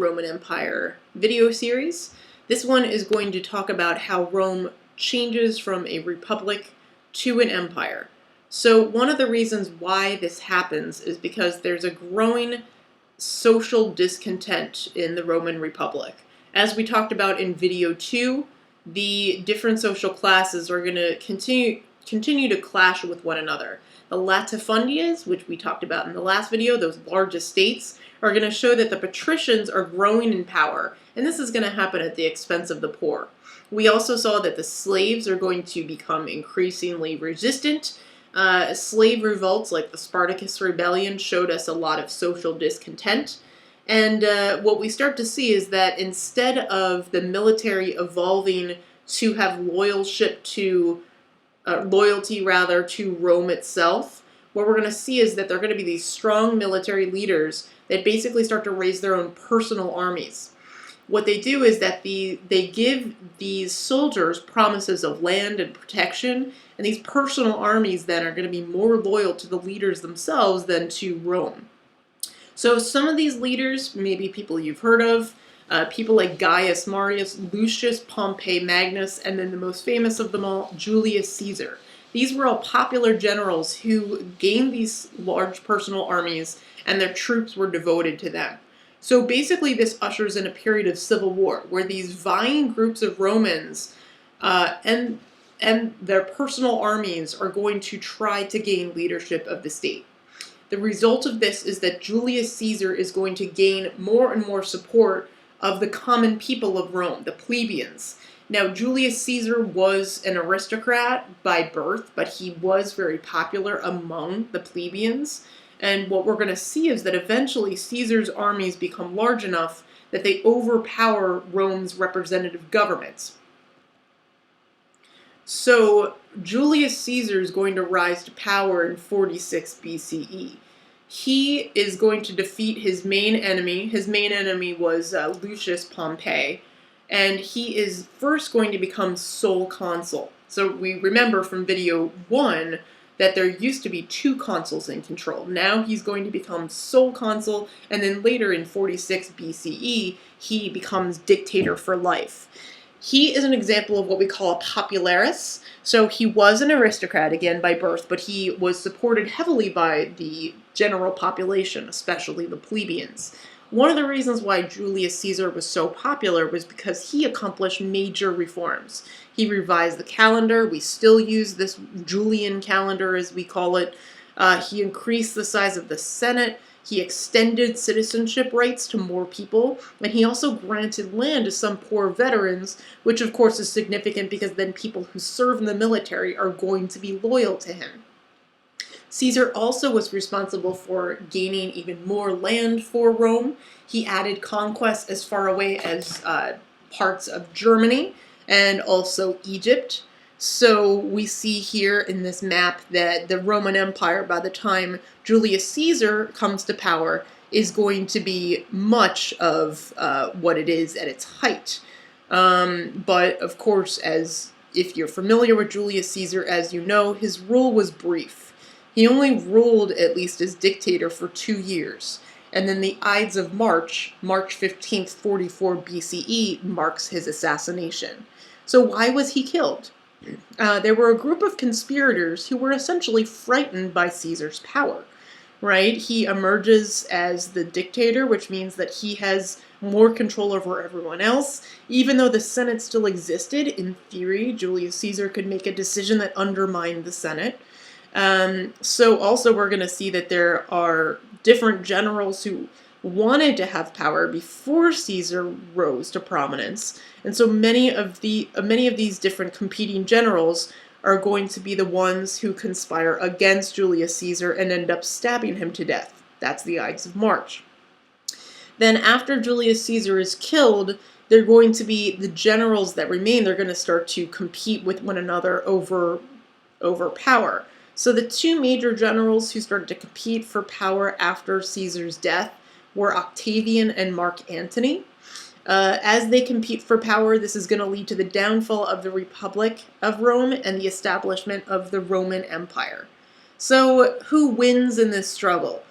Roman Empire video series. This one is going to talk about how Rome changes from a republic to an empire. So one of the reasons why this happens is because there's a growing social discontent in the Roman Republic. As we talked about in video 2, the different social classes are going to continue to clash with one another. The latifundias, which we talked about in the last video, those large estates, are going to show that the patricians are growing in power, and this is going to happen at the expense of the poor. We also saw that the slaves are going to become increasingly resistant. Slave revolts like the Spartacus Rebellion showed us a lot of social discontent. And what we start to see is that instead of the military evolving to have loyalty to Rome itself, what we're going to see is that there are going to be these strong military leaders that basically start to raise their own personal armies. What they do is that they give these soldiers promises of land and protection, and these personal armies then are going to be more loyal to the leaders themselves than to Rome. So some of these leaders, maybe people you've heard of, people like Gaius Marius, Lucius Pompey Magnus, and then the most famous of them all, Julius Caesar. These were all popular generals who gained these large personal armies, and their troops were devoted to them. So basically this ushers in a period of civil war, where these vying groups of Romans and their personal armies are going to try to gain leadership of the state. The result of this is that Julius Caesar is going to gain more and more support of the common people of Rome, the plebeians. Now, Julius Caesar was an aristocrat by birth, but he was very popular among the plebeians. And what we're going to see is that eventually Caesar's armies become large enough that they overpower Rome's representative governments. So Julius Caesar is going to rise to power in 46 BCE. He is going to defeat his main enemy. His main enemy was Lucius Pompey, and he is first going to become sole consul. So we remember from video 1 that there used to be 2 consuls in control. Now he's going to become sole consul, and then later in 46 BCE, he becomes dictator for life. He is an example of what we call a popularis. So he was an aristocrat, again, by birth, but he was supported heavily by the general population, especially the plebeians. One of the reasons why Julius Caesar was so popular was because he accomplished major reforms. He revised the calendar. We still use this Julian calendar, as we call it. He increased the size of the Senate. He extended citizenship rights to more people, and he also granted land to some poor veterans, which of course is significant because then people who serve in the military are going to be loyal to him. Caesar also was responsible for gaining even more land for Rome. He added conquests as far away as parts of Germany and also Egypt. So we see here in this map that the Roman Empire, by the time Julius Caesar comes to power, is going to be much of what it is at its height. But of course, as if you're familiar with Julius Caesar, as you know, his rule was brief. He only ruled, at least as dictator, for 2 years. And then the Ides of March, March 15th, 44 BCE, marks his assassination. So why was he killed? There were a group of conspirators who were essentially frightened by Caesar's power, right? He emerges as the dictator, which means that he has more control over everyone else. Even though the Senate still existed, in theory, Julius Caesar could make a decision that undermined the Senate. So also we're going to see that there are different generals who wanted to have power before Caesar rose to prominence, and so many of these different competing generals are going to be the ones who conspire against Julius Caesar and end up stabbing him to death. That's the Ides of March. Then after Julius Caesar is killed, they're going to be the generals that remain. They're going to start to compete with one another over power. So the 2 major generals who started to compete for power after Caesar's death were Octavian and Mark Antony. As they compete for power, this is going to lead to the downfall of the Republic of Rome and the establishment of the Roman Empire. So who wins in this struggle?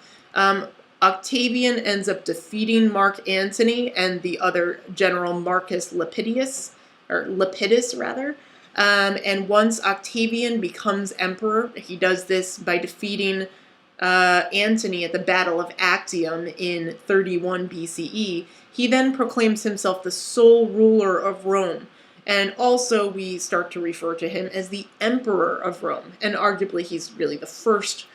Octavian ends up defeating Mark Antony and the other general Marcus Lepidus rather. And once Octavian becomes emperor, he does this by defeating Antony at the Battle of Actium in 31 BCE. He then proclaims himself the sole ruler of Rome. And also we start to refer to him as the Emperor of Rome. And arguably he's really the first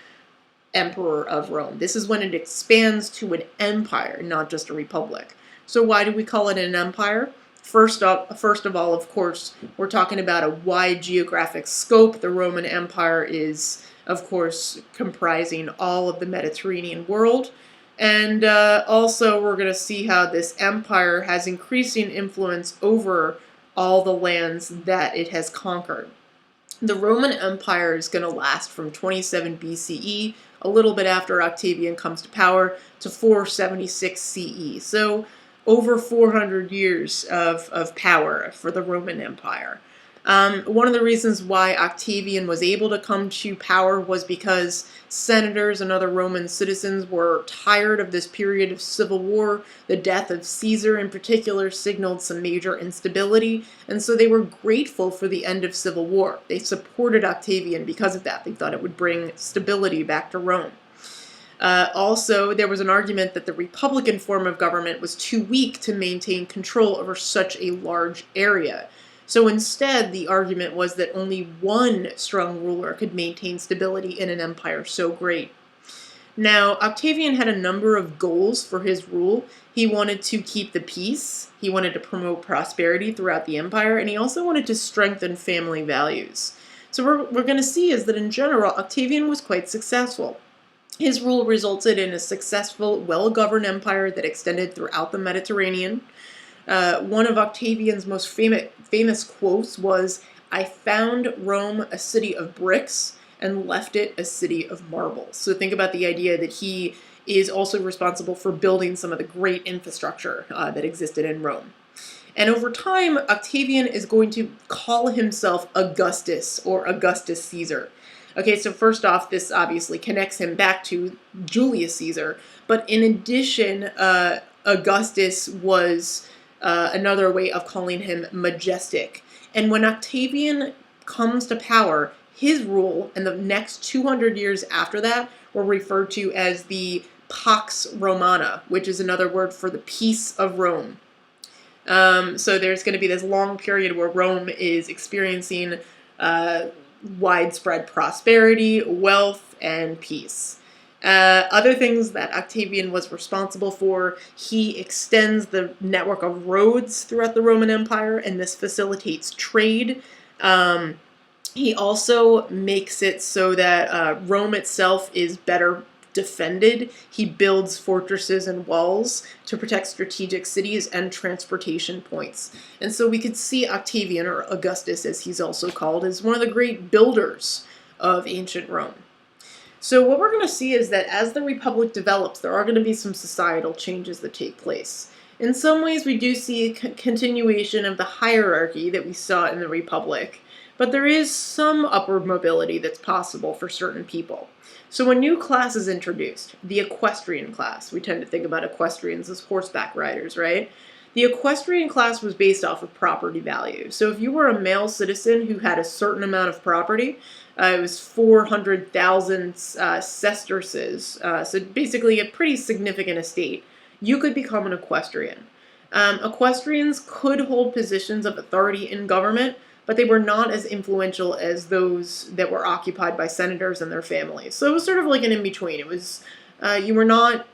Emperor of Rome. This is when it expands to an empire, not just a republic. So why do we call it an empire? First of all, of course, we're talking about a wide geographic scope. The Roman Empire is, of course, comprising all of the Mediterranean world. And also we're going to see how this empire has increasing influence over all the lands that it has conquered. The Roman Empire is going to last from 27 BCE, a little bit after Octavian comes to power, to 476 CE. So over 400 years of power for the Roman Empire. One of the reasons why Octavian was able to come to power was because senators and other Roman citizens were tired of this period of civil war. The death of Caesar in particular signaled some major instability, and so they were grateful for the end of civil war. They supported Octavian because of that. They thought it would bring stability back to Rome. Also, there was an argument that the republican form of government was too weak to maintain control over such a large area. So instead, the argument was that only one strong ruler could maintain stability in an empire so great. Now, Octavian had a number of goals for his rule. He wanted to keep the peace, he wanted to promote prosperity throughout the empire, and he also wanted to strengthen family values. So what we're going to see is that in general, Octavian was quite successful. His rule resulted in a successful, well-governed empire that extended throughout the Mediterranean. One of Octavian's most famous quotes was, "I found Rome a city of bricks and left it a city of marble." So think about the idea that he is also responsible for building some of the great infrastructure that existed in Rome. And over time, Octavian is going to call himself Augustus or Augustus Caesar. Okay, so first off, this obviously connects him back to Julius Caesar, but in addition, Augustus was another way of calling him majestic. And when Octavian comes to power, his rule and the next 200 years after that were referred to as the Pax Romana, which is another word for the peace of Rome. So there's going to be this long period where Rome is experiencing widespread prosperity, wealth, and peace. Other things that Octavian was responsible for, he extends the network of roads throughout the Roman Empire, and this facilitates trade. He also makes it so that Rome itself is better defended. He builds fortresses and walls to protect strategic cities and transportation points. And so we could see Octavian, or Augustus as he's also called, as one of the great builders of ancient Rome. So what we're going to see is that as the Republic develops, there are going to be some societal changes that take place. In some ways, we do see a continuation of the hierarchy that we saw in the Republic, but there is some upward mobility that's possible for certain people. So a new class is introduced, the equestrian class. We tend to think about equestrians as horseback riders, right? The equestrian class was based off of property value. So if you were a male citizen who had a certain amount of property, it was 400,000 sesterces, so basically a pretty significant estate, you could become an equestrian. Equestrians could hold positions of authority in government, but they were not as influential as those that were occupied by senators and their families. So it was sort of like an in-between. It was, you were not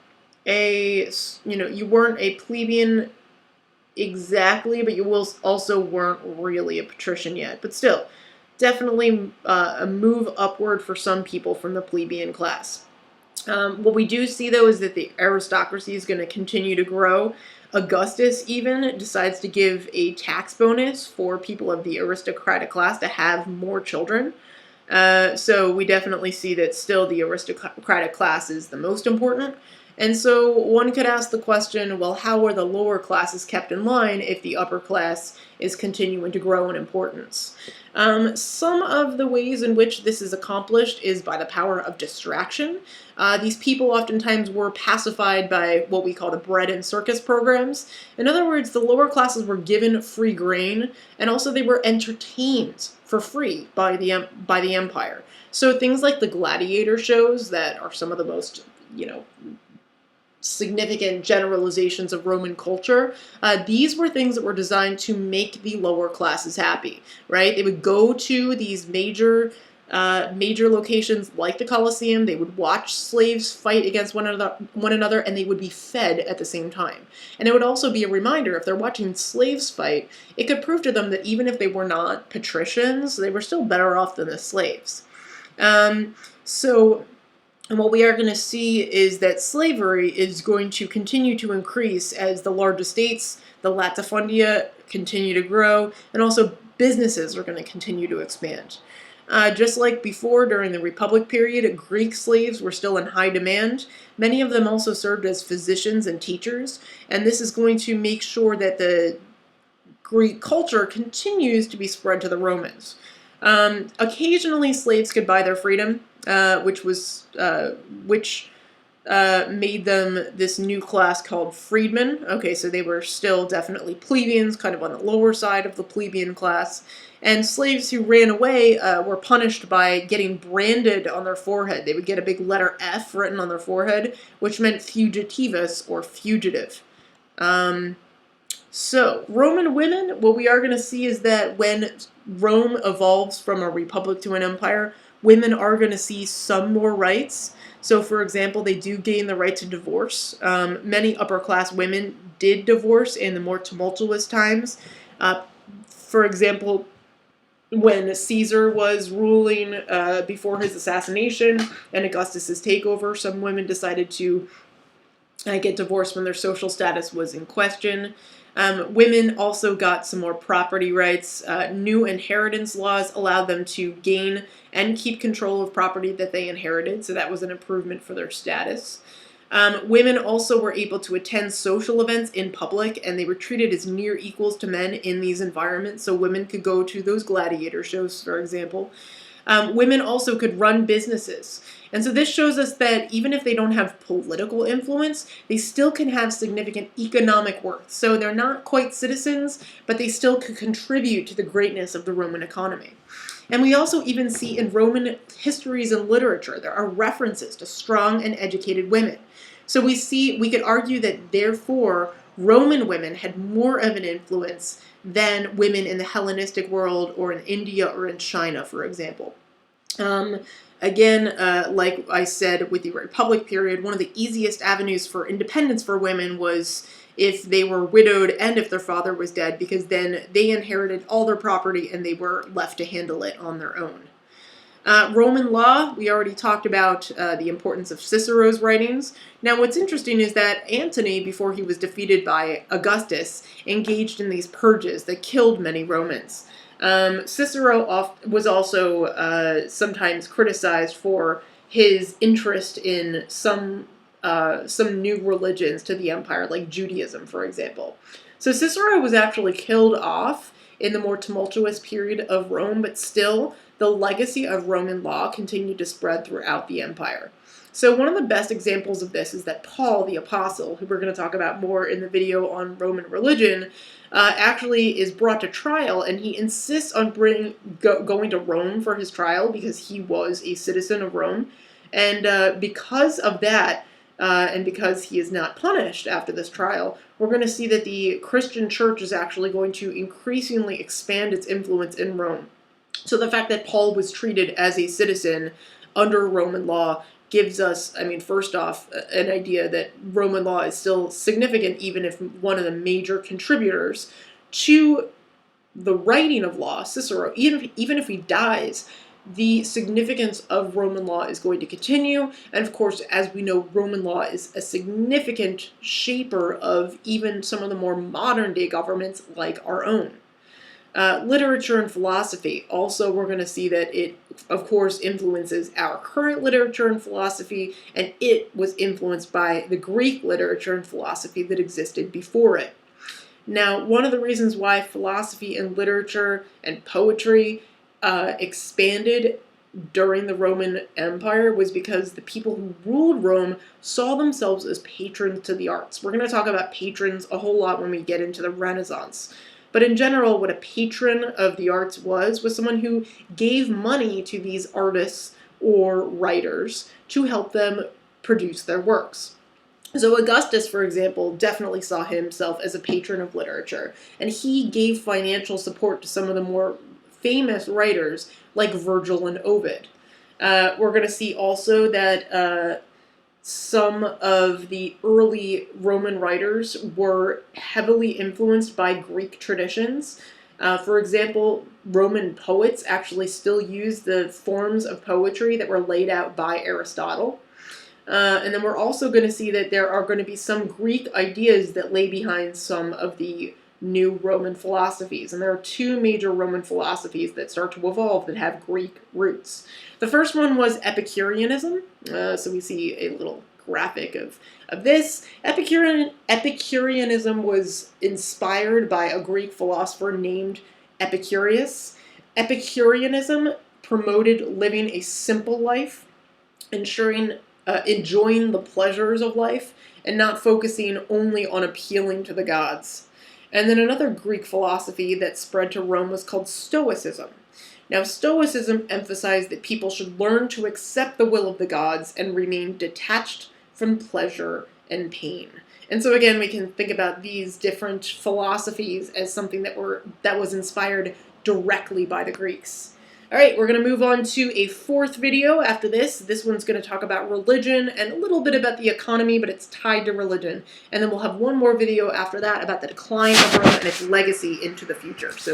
you weren't a plebeian exactly, but you also weren't really a patrician yet. But still, definitely a move upward for some people from the plebeian class. What we do see, though, is that the aristocracy is going to continue to grow. Augustus even decides to give a tax bonus for people of the aristocratic class to have more children. So we definitely see that still the aristocratic class is the most important. And so one could ask the question, well, how are the lower classes kept in line if the upper class is continuing to grow in importance? Some of the ways in which this is accomplished is by the power of distraction. These people oftentimes were pacified by what we call the bread and circus programs. In other words, the lower classes were given free grain, and also they were entertained for free by the empire. So things like the gladiator shows that are some of the most, significant generalizations of Roman culture, these were things that were designed to make the lower classes happy, right? They would go to these major locations like the Colosseum. They would watch slaves fight against one another, and they would be fed at the same time. And it would also be a reminder, if they're watching slaves fight, it could prove to them that even if they were not patricians, they were still better off than the slaves. And what we are going to see is that slavery is going to continue to increase as the large estates, the latifundia, continue to grow, and also businesses are going to continue to expand. Just like before, during the Republic period, Greek slaves were still in high demand. Many of them also served as physicians and teachers, and this is going to make sure that the Greek culture continues to be spread to the Romans. Occasionally, slaves could buy their freedom, which made them this new class called freedmen. Okay, so they were still definitely plebeians, kind of on the lower side of the plebeian class. And slaves who ran away were punished by getting branded on their forehead. They would get a big letter F written on their forehead, which meant fugitivus, or fugitive. So, Roman women, what we are going to see is that when Rome evolves from a republic to an empire, women are going to see some more rights. So, for example, they do gain the right to divorce. Many upper-class women did divorce in the more tumultuous times. For example, when Caesar was ruling before his assassination and Augustus's takeover, some women decided to get divorced when their social status was in question. Women also got some more property rights. New inheritance laws allowed them to gain and keep control of property that they inherited, so that was an improvement for their status. Women also were able to attend social events in public, and they were treated as near equals to men in these environments, so women could go to those gladiator shows, for example. Women also could run businesses. And so this shows us that even if they don't have political influence, they still can have significant economic worth. So they're not quite citizens, but they still could contribute to the greatness of the Roman economy. And we also even see in Roman histories and literature, there are references to strong and educated women. So we could argue that therefore Roman women had more of an influence than women in the Hellenistic world or in India or in China, for example. Again, like I said with the Republic period, one of the easiest avenues for independence for women was if they were widowed and if their father was dead, because then they inherited all their property and they were left to handle it on their own. Roman law, we already talked about the importance of Cicero's writings. Now what's interesting is that Antony, before he was defeated by Augustus, engaged in these purges that killed many Romans. Cicero was also sometimes criticized for his interest in some new religions to the empire, like Judaism, for example. So Cicero was actually killed off in the more tumultuous period of Rome, but still the legacy of Roman law continued to spread throughout the empire. So one of the best examples of this is that Paul the Apostle, who we're going to talk about more in the video on Roman religion, actually is brought to trial, and he insists on going to Rome for his trial because he was a citizen of Rome. And because of that, and because he is not punished after this trial, we're going to see that the Christian church is actually going to increasingly expand its influence in Rome. So the fact that Paul was treated as a citizen under Roman law gives us, first off, an idea that Roman law is still significant, even if one of the major contributors to the writing of law, Cicero, even if he dies, the significance of Roman law is going to continue. And of course, as we know, Roman law is a significant shaper of even some of the more modern day governments like our own. Literature and philosophy. Also, we're going to see that it, of course, influences our current literature and philosophy, and it was influenced by the Greek literature and philosophy that existed before it. Now, one of the reasons why philosophy and literature and poetry expanded during the Roman Empire was because the people who ruled Rome saw themselves as patrons to the arts. We're going to talk about patrons a whole lot when we get into the Renaissance. But in general, what a patron of the arts was someone who gave money to these artists or writers to help them produce their works. So Augustus, for example, definitely saw himself as a patron of literature, and he gave financial support to some of the more famous writers like Virgil and Ovid. We're going to see also that some of the early Roman writers were heavily influenced by Greek traditions. For example, Roman poets actually still use the forms of poetry that were laid out by Aristotle. And then we're also going to see that there are going to be some Greek ideas that lay behind some of the new Roman philosophies. And there are two major Roman philosophies that start to evolve that have Greek roots. The first one was Epicureanism. So we see a little graphic of this. Epicureanism was inspired by a Greek philosopher named Epicurus. Epicureanism promoted living a simple life, enjoying the pleasures of life, and not focusing only on appealing to the gods. And then another Greek philosophy that spread to Rome was called Stoicism. Now, Stoicism emphasized that people should learn to accept the will of the gods and remain detached from pleasure and pain. And so again, we can think about these different philosophies as something that was inspired directly by the Greeks. All right, we're going to move on to a fourth video after this. This one's going to talk about religion and a little bit about the economy, but it's tied to religion. And then we'll have one more video after that about the decline of Rome and its legacy into the future. So